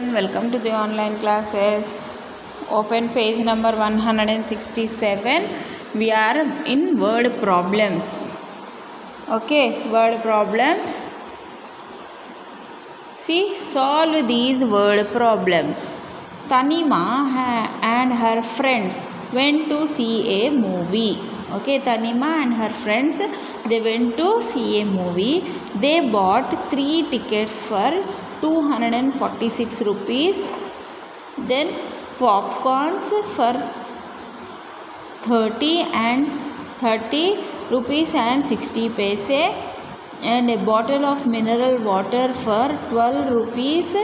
children, welcome to the online classes. Open page number 167. We are in word problems. Okay, word problems. See, solve these word problems. Tanima and her friends went to see a movie. Okay, Tanima and her friends, they went to see a movie. They bought 3 tickets for 246 rupees. Then popcorns for 30 rupees and 60 paise, and a bottle of mineral water for 12 rupees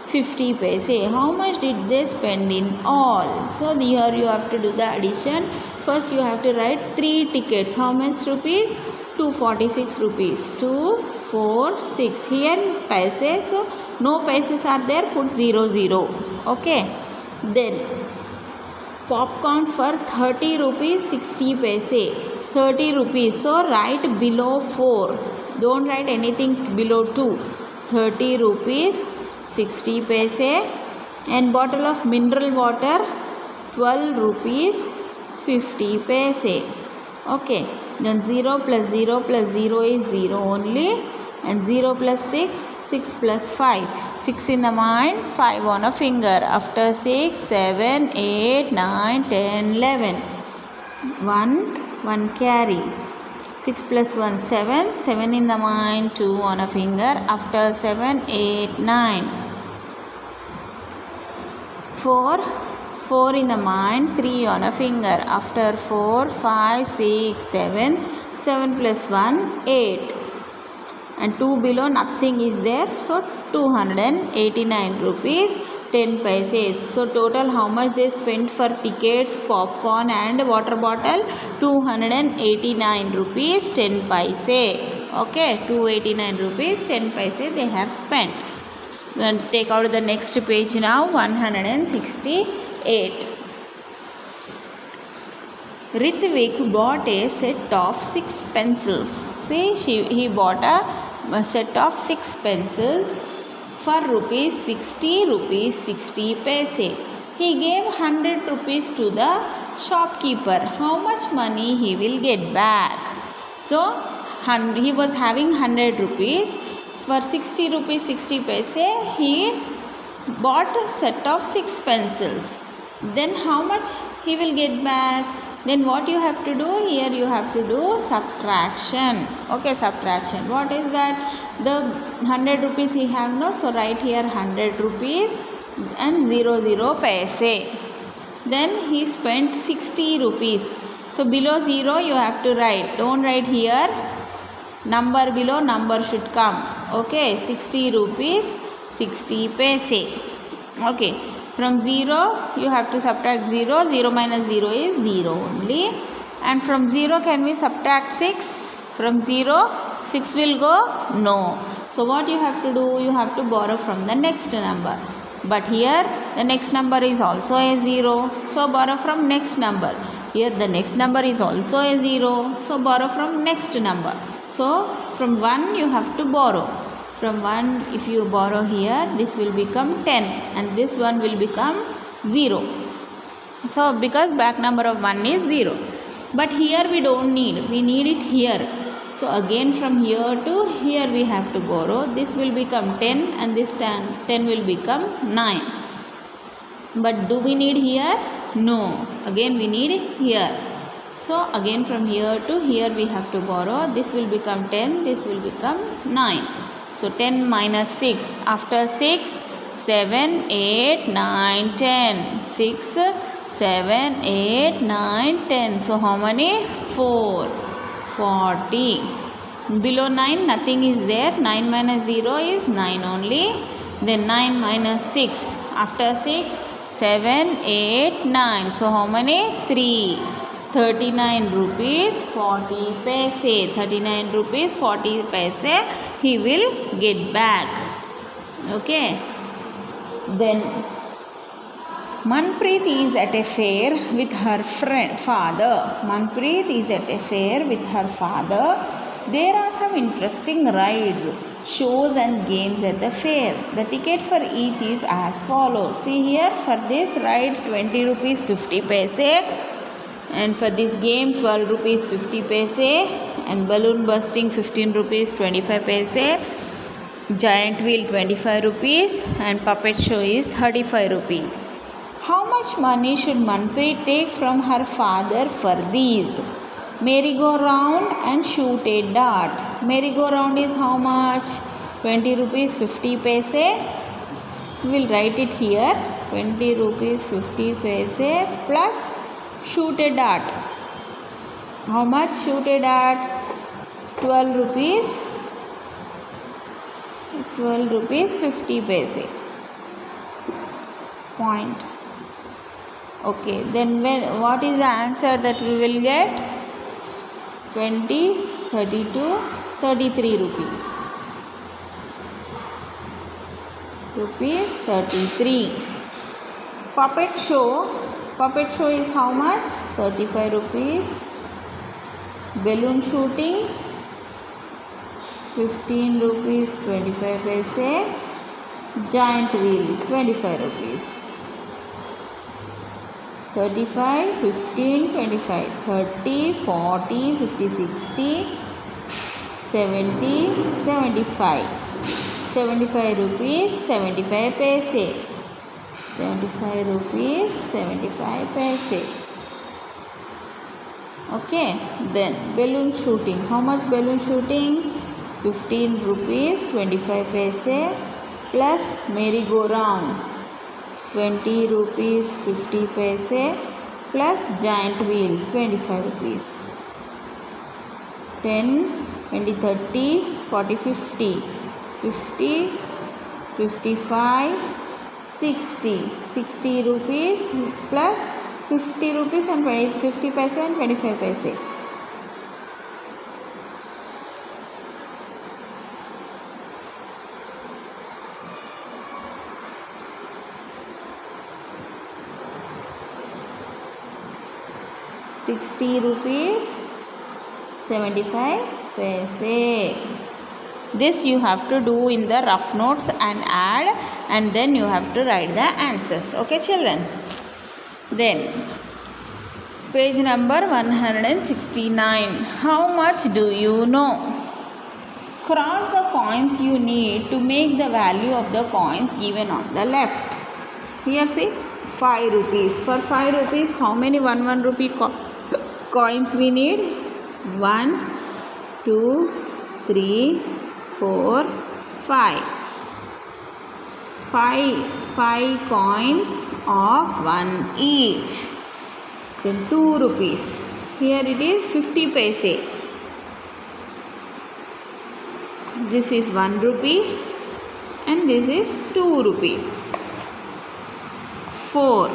50 paise. How much did they spend in all? So here you have to do the addition. First you have to write 3 tickets. How much rupees? 246 rupees. 2, 4, 6. Here paise. So no paises are there. Put 0, 0. Okay. Then popcorns for 30 rupees 60 paise. 30 rupees. So write below 4. Don't write anything below 2. 30 rupees 60 paise, and bottle of mineral water 12 rupees 50 paise. Okay, then 0 plus 0 plus 0 is 0 only, and 0 plus 6, 6 plus 5, 6 in the mind, 5 on a finger. After 6, 7, 8, 9, 10, 11. 1 carry. 6 plus 1, 7, 7 in the mind, 2 on a finger. After 7, 8, 9. 4 in the mind, 3 on a finger. After 4, 5, 6, 7, 7 plus 1, 8. And 2 below, nothing is there. So 289 rupees 10 paise. So total how much they spent for tickets, popcorn and water bottle? 289 rupees 10 paise. Okay, 289 rupees 10 paise they have spent. Then take out the next page now, 168. Ritvik bought a set of 6 pencils. See, he bought a set of 6 pencils for rupees 60 paise. He gave 100 rupees to the shopkeeper. How much money he will get back? So he was having 100 rupees. For 60 rupees 60 paise, he bought a set of 6 pencils. Then how much he will get back? Then what you have to do? Here you have to do subtraction. Okay, subtraction. What is that? The 100 rupees he have, no? So write here 100 rupees and 00 paise. Then he spent 60 rupees. So below 0 you have to write. Don't write here. Number below, number should come. Okay, 60 rupees 60 paise. Okay, from 0 you have to subtract 0. 0 minus 0 is 0 only. And from 0 can we subtract 6? From 0 6 will go? No. So what you have to do? You have to borrow from the next number. But here the next number is also a 0. So borrow from next number. Here the next number is also a 0. So borrow from next number. So from 1 you have to borrow. From 1 if you borrow here, this will become 10 and this one will become 0. So because back number of 1 is 0. But here we don't need. We need it here. So again from here to here we have to borrow. This will become 10 and this 10 will become 9. But do we need here? No. Again we need here. So again from here to here we have to borrow. This will become 10. This will become 9. So 10 minus 6. After 6, 7, 8, 9, 10. 6, 7, 8, 9, 10. So how many? 4. 40. Below 9 nothing is there. 9 minus 0 is 9 only. Then 9 minus 6. After 6, 7, 8, 9. So how many? 3. 39 rupees 40 paise. 39 rupees 40 paise he will get back. Okay. Then Manpreet is at a fair with her father. Manpreet is at a fair with her father. There are some interesting rides. shows and games at the fair. The ticket for each is as follows. See here, for this ride 20 rupees 50 paise, and for this game 12 rupees 50 paise, and balloon bursting 15 rupees 25 paise, giant wheel 25 rupees, and puppet show is 35 rupees. How much money should Manpreet take from her father for these? Merry-go-round and shoot a dart. Merry-go-round is how much? 20 rupees 50 paise. We will write it here. 20 rupees 50 paise plus shoot a dart. How much shoot a dart? 12 rupees. 12 rupees 50 paise. Point. Okay, then what is the answer that we will get? 20, 32, 33 rupees. Rupees 33. Puppet show. Puppet show is how much? 35 rupees. Balloon shooting 15 rupees 25 paise. Giant wheel 25 rupees. 35, 15, 25, 30, 40, 50, 60, 70, 75. 75 rupees 75 paise. 75 rupees 75 paise. Okay, then balloon shooting. How much balloon shooting? 15 rupees 25 paise plus merry-go-round 20 rupees 50 paise plus giant wheel 25 rupees. 10, 20, 30, 40, 50, 50, 55, 60. 60 rupees plus 50 rupees and 50 paise and 25 paise. ₹60 75 paise. This you have to do in the rough notes and add, and then you have to write the answers. Okay children. Then page number 169. How much do you know? Cross the coins you need to make the value of the coins given on the left. Here see, 5 rupees. For 5 rupees, how many 1 rupee coins we need? 1, 2, 3, 4, 5. 5 coins of 1 each. Then 2 rupees. Here it is 50 paise. This is 1 rupee and this is 2 rupees. 4.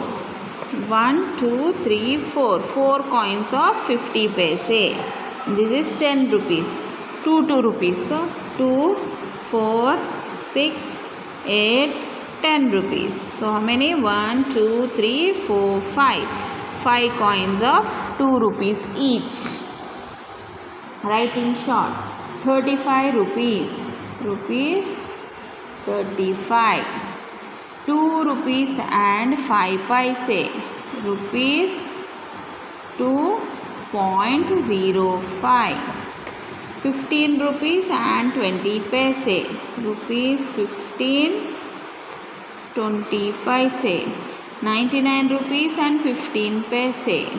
1, 2, 3, 4. 4 coins of 50 paise. This is 10 rupees. 2 rupees. So 2, 4, 6, 8, 10 rupees. So how many? 1, 2, 3, 4, 5. 5 coins of 2 rupees each. Write in short. 35 rupees. Rupees 35. 2 rupees and 5 paise. Rupees 2.05. 15 rupees and 20 paise. Rupees 15, 20 paise. 99 rupees and 15 paise.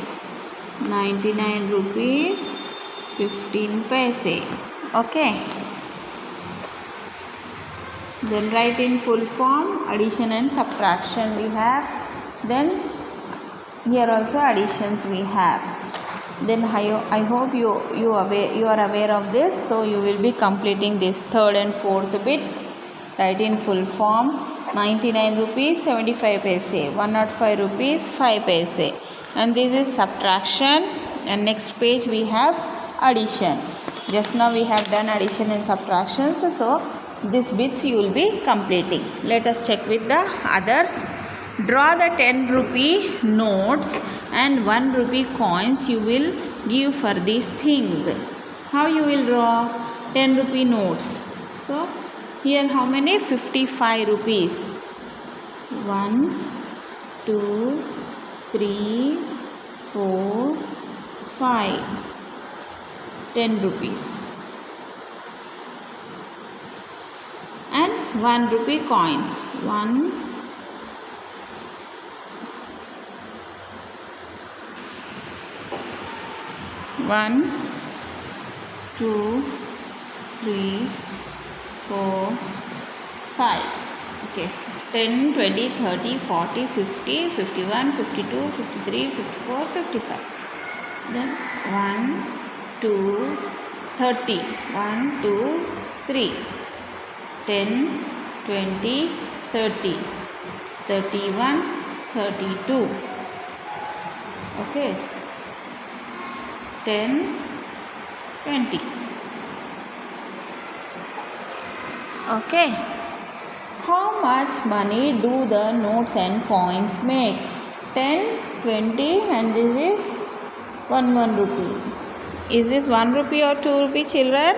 99 rupees 15 paise. Okay. Then write in full form addition and subtraction we have. Then here also additions we have. Then I hope you are aware of this. So you will be completing this third and fourth bits. Write in full form. 99 rupees 75 paise. 105 rupees 5 paise. And this is subtraction. And next page we have addition. Just now we have done addition and subtractions. So these bits you will be completing. Let us check with the others. Draw the 10 rupee notes and 1 rupee coins you will give for these things. How you will draw 10 rupee notes? So Here how many? 55 rupees. 1, 2, 3, 4, 5. 10 rupees. And 1 rupee coins. 1, 2, 3, 4, 5. Okay. 10, 20, 30, 40, 50, 51, 52, 53, 54, 55. Then 1, 2, 30. 1, 2, 3. 10, 20, 30. 31, 32. Okay. 10, 20. Okay. How much money do the notes and coins make? 10, 20 and this is 1 rupee. Is this 1 rupee or 2 rupee, children?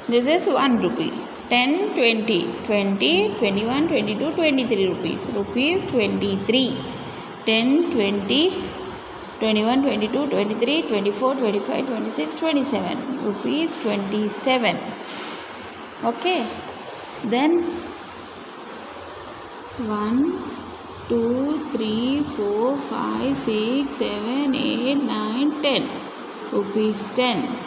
This is 1 rupee. 10, 20, 20, 21, 22, 23 rupees. Rupees 23. 10, 20, 21, 22, 23, 24, 25, 26, 27. Rupees 27. Okay. Then 1, 2, 3, 4, 5, 6, 7, 8, 9, 10. Rupees 10.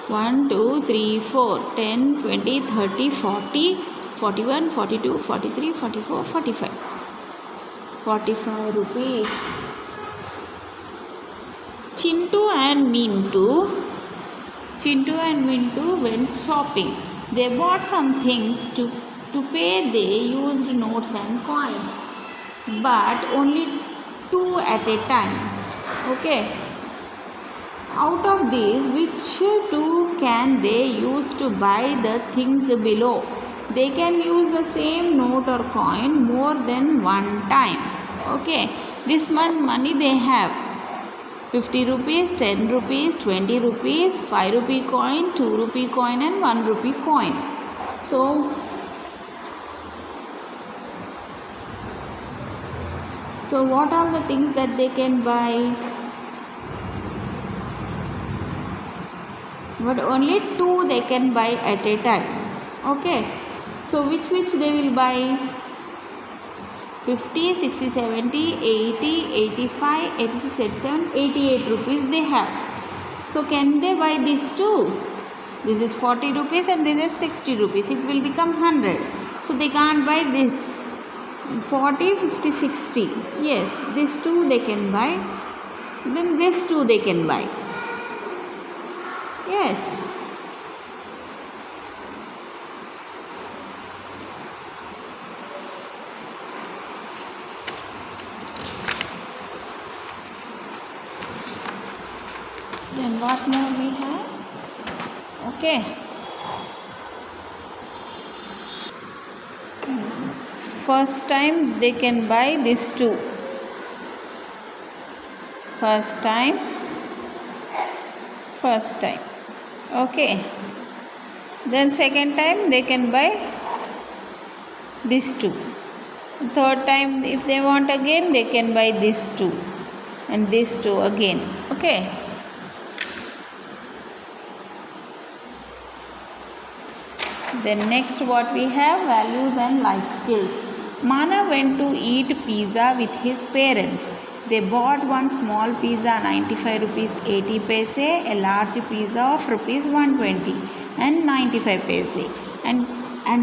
1, 2, 3, 4, 10, 20, 30, 40, 41, 42, 43, 44, 45. 45 rupees. Chintu and Mintu went shopping. They bought some things to pay. They used notes and coins, but only 2 at a time. Okay. Out of these, which 2 can they use to buy the things below? They can use the same note or coin more than one time. Okay. This much money they have. 50 rupees, 10 rupees, 20 rupees, 5 rupee coin, 2 rupee coin and 1 rupee coin. So what are the things that they can buy? But only 2 they can buy at a time. Okay. So which they will buy? 50, 60, 70, 80, 85, 86, 87, 88 rupees they have. So can they buy these 2? This is 40 rupees and this is 60 rupees. It will become 100. So they can't buy this. 40, 50, 60. Yes, these 2 they can buy. Then this 2 they can buy. Yes. Then what more we have? Okay. First time they can buy this 2. First time. Okay. Then second time they can buy this 2. Third time if they want again they can buy this 2 and this 2 again. Okay. Then next what we have, values and life skills. Mana went to eat pizza with his parents. They bought one small pizza 95 rupees 80 paise, a large pizza of rupees 120 and 95 paise and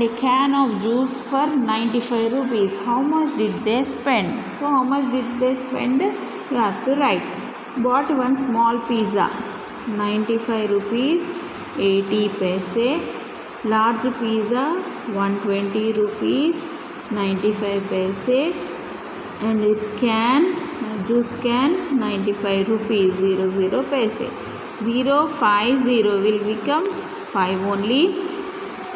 a can of juice for 95 rupees. How much did they spend? So how much did they spend? You have to write. Bought one small pizza 95 rupees 80 paise, large pizza 120 rupees 95 paise and a juice can 95 rupees 00 paise. 050 will become 5 only.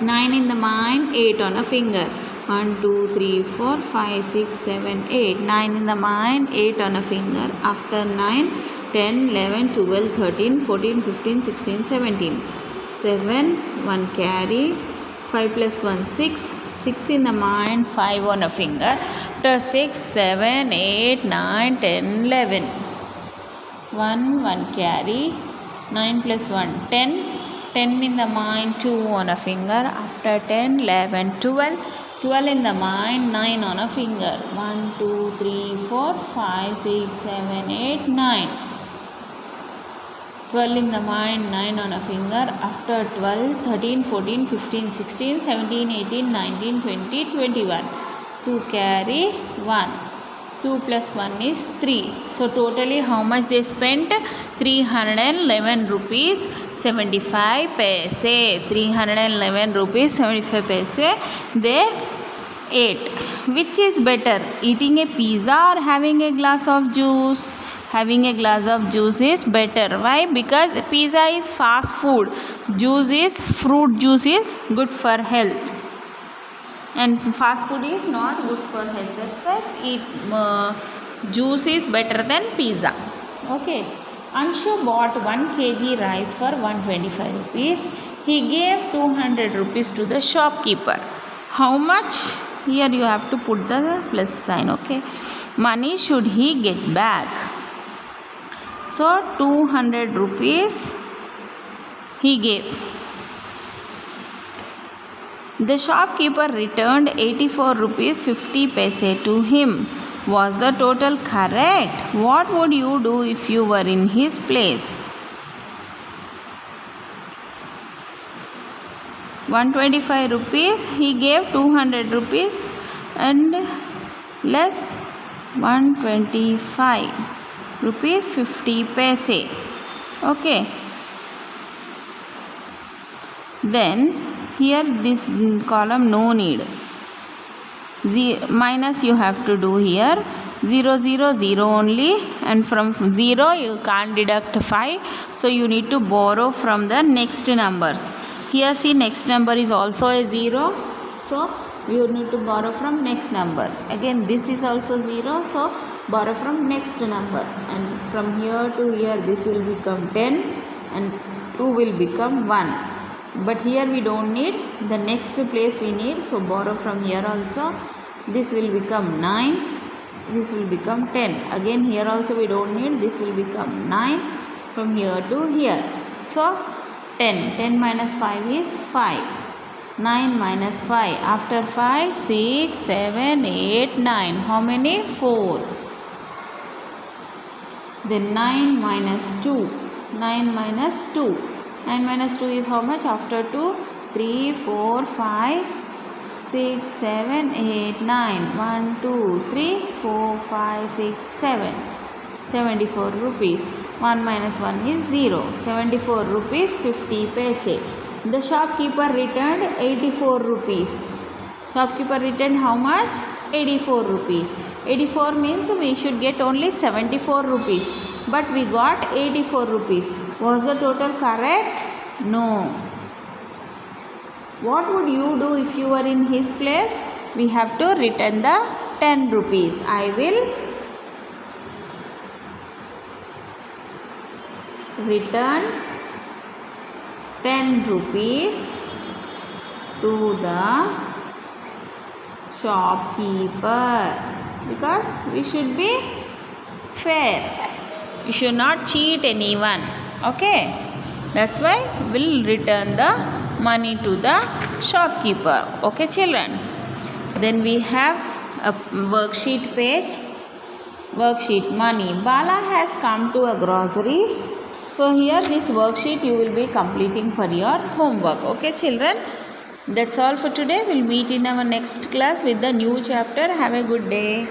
9 in the mind, 8 on a finger. 1, 2, 3, 4, 5, 6, 7, 8. 9 in the mind, 8 on a finger. After 9, 10, 11, 12, 13, 14, 15, 16, 17. 7, 1 carry. 5 plus 1, 6. 6 in the mind, 5 on a finger. After 6, 7, 8, 9, 10, 11. 1 carry. 9 plus 1, 10. 10 in the mind, 2 on a finger. After 10, 11, 12. 12 in the mind, 9 on a finger. 1, 2, 3, 4, 5, 6, 7, 8, 9. 12 in the mind, 9 on a finger. After 12, 13, 14, 15, 16, 17, 18, 19, 20, 21. 2 carry, 1. 2 plus 1 is 3. So totally how much they spent? 311 rupees 75 paise. 311 rupees 75 paise they ate. Which is better, eating a pizza or having a glass of juice? Having a glass of juice is better. Why? Because pizza is fast food. Fruit juice is good for health. And fast food is not good for health. That's why juice is better than pizza. Okay. Anshu bought 1 kg rice for 125 rupees. He gave 200 rupees to the shopkeeper. How much? Here you have to put the plus sign. Okay. Money should he get back? So 200 rupees he gave. The shopkeeper returned 84 rupees 50 paise to him. Was the total correct? What would you do if you were in his place? 125 rupees, he gave 200 rupees and less 125 rupees 50 paise. Okay. Then here this column no need. Minus you have to do here. 0, 0, 0 only, and from 0 you can't deduct 5. So you need to borrow from the next numbers. Here see next number is also a 0. So you need to borrow from next number. Again this is also 0. So borrow from next number. And from here to here this will become 10 and 2 will become 1. But here we don't need, the next place we need, so borrow from here also. This will become 9, this will become 10. Again here also we don't need, this will become 9 from here to here. So 10 minus 5 is 5. 9 minus 5. After 5, 6, 7, 8, 9. How many? 4. Then 9 minus 2. 9 minus 2. 9 minus 2 is how much? After 2, 3, 4, 5, 6, 7, 8, 9. 1, 2, 3, 4, 5, 6, 7. 74 rupees. 1 minus 1 is 0. 74 rupees 50 paise. The shopkeeper returned 84 rupees. Shopkeeper returned how much? 84 rupees. 84 means we should get only 74 rupees. But we got 84 rupees. Was the total correct? No. What would you do if you were in his place? We have to return the 10 rupees. I will return 10 rupees to the shopkeeper, because we should be fair. You should not cheat anyone. Okay, that's why we'll return the money to the shopkeeper. Okay children, then we have a worksheet page. Worksheet money. Bala has come to a grocery. So here this worksheet you will be completing for your homework. Okay children, that's all for today. We'll meet in our next class with the new chapter. Have a good day.